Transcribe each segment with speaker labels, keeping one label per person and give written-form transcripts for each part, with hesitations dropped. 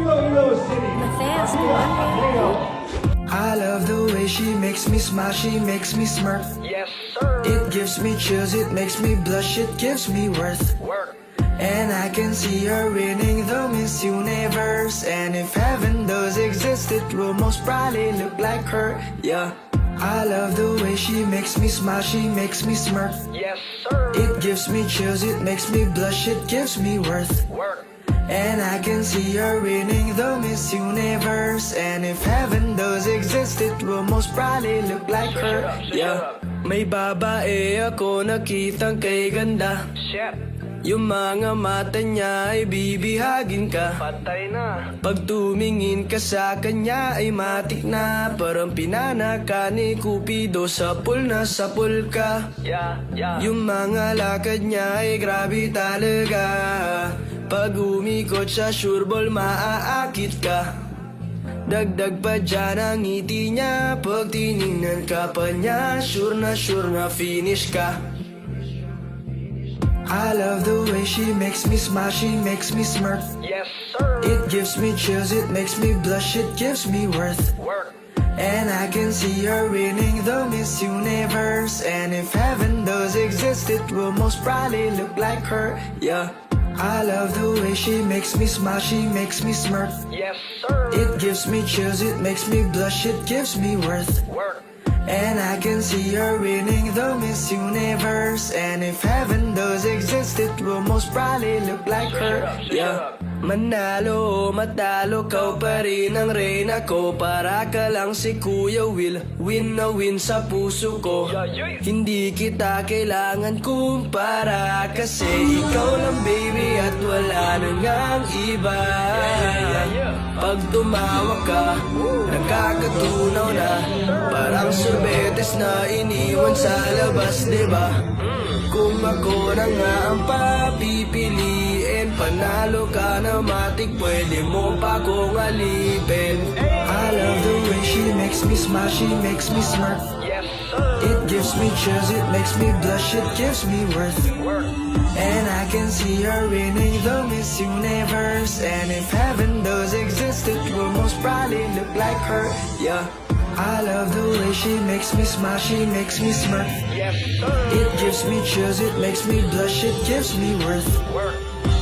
Speaker 1: Iloilo City.
Speaker 2: Matthias
Speaker 3: I love the way she makes me smile, she makes me smirk.
Speaker 4: Yes, sir.
Speaker 3: It gives me chills, it makes me blush, it gives me worth.
Speaker 4: Work.
Speaker 3: And I can see her winning the Miss Universe. And if heaven does exist, it will most probably look like her, yeah. I love the way she makes me smile, she makes me smirk.
Speaker 4: Yes, sir.
Speaker 3: It gives me chills, it makes me blush, it gives me worth.
Speaker 4: Work.
Speaker 3: And I can see her winning the Miss Universe. And if heaven does exist, it will most probably look like her, yeah. May babae ako nakitang kay ganda.
Speaker 4: Shit.
Speaker 3: Yung mga mata niya ay bibihagin ka.
Speaker 4: Patay na.
Speaker 3: Pag tumingin ka sa kanya ay matik na. Parang pinanaka ni Cupido, sapul na sapul ka.
Speaker 4: Yeah, yeah.
Speaker 3: Yung mga lakad niya ay grabe talaga. Pag umikot sa sureball maaakit ka. Dagdag pa dyan ang ngiti niya. Pag tinignan ka pa niya, sure na finish ka. I love the way she makes me smile, she makes me smirk.
Speaker 4: Yes, sir.
Speaker 3: It gives me chills, it makes me blush, it gives me worth.
Speaker 4: Work.
Speaker 3: And I can see her winning the Miss Universe. And if heaven does exist, it will most probably look like her, yeah. I love the way she makes me smile, she makes me smirk.
Speaker 4: Yes, sir.
Speaker 3: It gives me chills, it makes me blush, it gives me worth.
Speaker 4: Work.
Speaker 3: And I can see her winning the Miss Universe. And if heaven does exist, it will most probably look like her, yeah. Manalo o matalo, kau pa rin ang reyna ko. Para ka lang si Kuya Will, win na win sa puso ko. Hindi kita kailangan kumpara, kasi ikaw lang baby at wala nang ang iba. Pag tumawa ka, nakakatunaw na. Parang sorbetes na iniwan sa labas, diba? Kung ako na nga ang papipiliin, panalo ka na matik, pwede mo pa kong alipin. I love the way she makes me smile, she makes me smirk.
Speaker 4: Yes, sir.
Speaker 3: It gives me chills, it makes me blush, it gives me worth.
Speaker 4: Work.
Speaker 3: And I can see her winning the Miss Universe. And if heaven does exist, it will most probably look like her, yeah. I love the way she makes me smile, she makes me smirk.
Speaker 4: Yes, sir.
Speaker 3: It gives me chills, it makes me blush, it gives me worth.
Speaker 4: Work.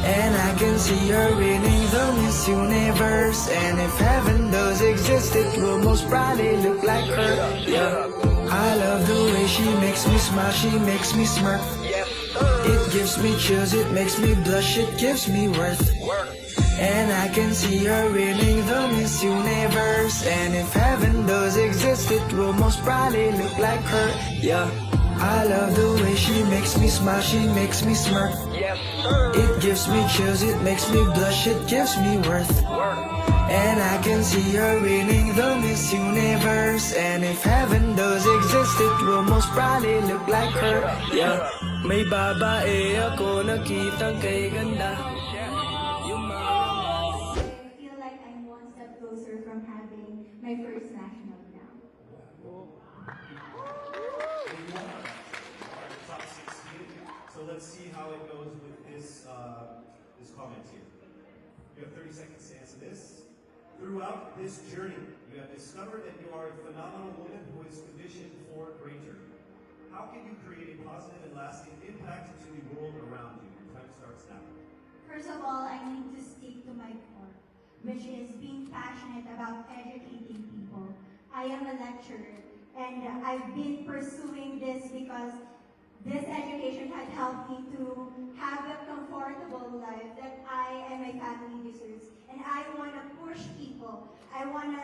Speaker 3: And I can see her winning the Miss Universe. And if heaven does exist, it will most probably look like her, yeah. I love the way she makes me smile, she makes me smirk.
Speaker 4: Yes, sir.
Speaker 3: It gives me chills, it makes me blush, it gives me worth.
Speaker 4: Work.
Speaker 3: And I can see her winning the Miss Universe. And if heaven does exist, it will most probably look like her, yeah. I love the way she makes me smile, she makes me smirk.
Speaker 4: Yes, sir.
Speaker 3: It gives me chills, it makes me blush, it gives me worth.
Speaker 4: Work.
Speaker 3: And I can see her winning the Miss Universe. And if heaven does exist, it will most probably look like her, yeah. May babae ako nakitang kay ganda.
Speaker 5: I feel like I'm one step closer from having my first national crown.
Speaker 1: Top 16. So let's see how it goes with this comment here. You have 30 seconds to answer this. Throughout this journey, you have discovered that you are a phenomenal woman who is conditioned for greater. How can you create a positive and lasting impact to the world around you? Time starts now.
Speaker 5: First of all, I need to stick to my core, which is being passionate about educating people. I am a lecturer, and I've been pursuing this because this education had helped me to have a comfortable life that I and my family deserves. And I want to push people. I want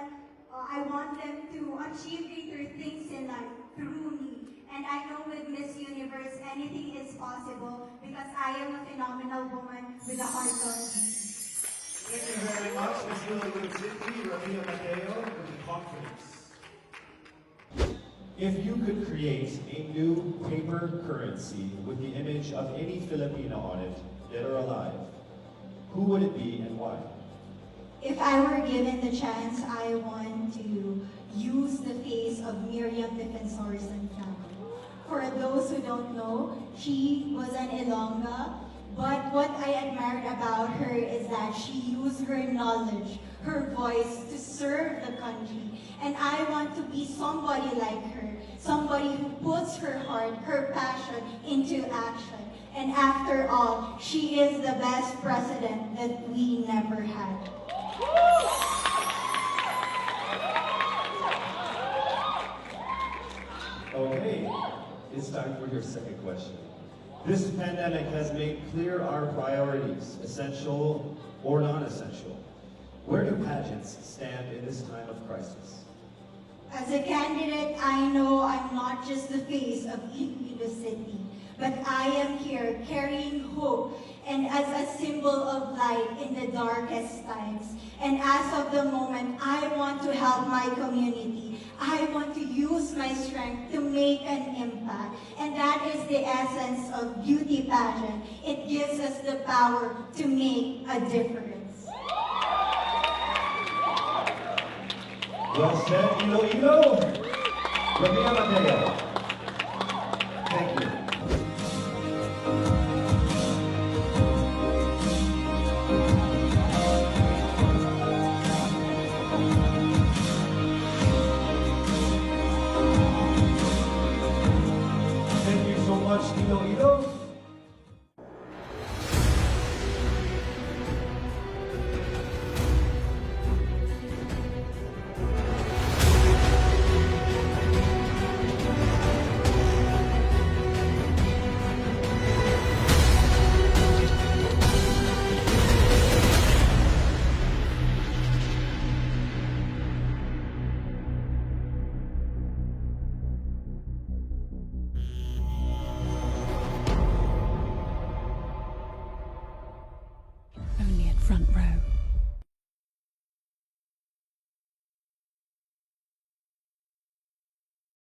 Speaker 5: them to achieve greater things in life through me. And I know with Miss Universe, anything is possible because I am a phenomenal woman with a heart of
Speaker 1: Thank you very much, Ms. Iloilo City, Rabia Mateo, with the confidence. If you could create a new paper currency with the image of any Filipino on it, dead or alive, who would it be and why?
Speaker 5: If I were given the chance, I want to use the face of Miriam Defensor Santiago. For those who don't know, she was an Ilongga But what I admired about her is that she used her knowledge, her voice to serve the country. And I want to be somebody like her, somebody who puts her heart, her passion into action. And after all, she is the best president that we never had.
Speaker 1: Okay, it's time for your second question. This pandemic has made clear our priorities, essential or non-essential. Where do pageants stand in this time of crisis?
Speaker 5: As a candidate, I know I'm not just the face of Iloilo City, but I am here carrying hope and as a symbol of light in the darkest times. And as of the moment, I want to help my community. I want to use my strength to make an impact. And that is the essence of beauty pageant. It gives us the power to make a difference.
Speaker 1: Well said, Iloilo. Rabia Mateo. Thank you.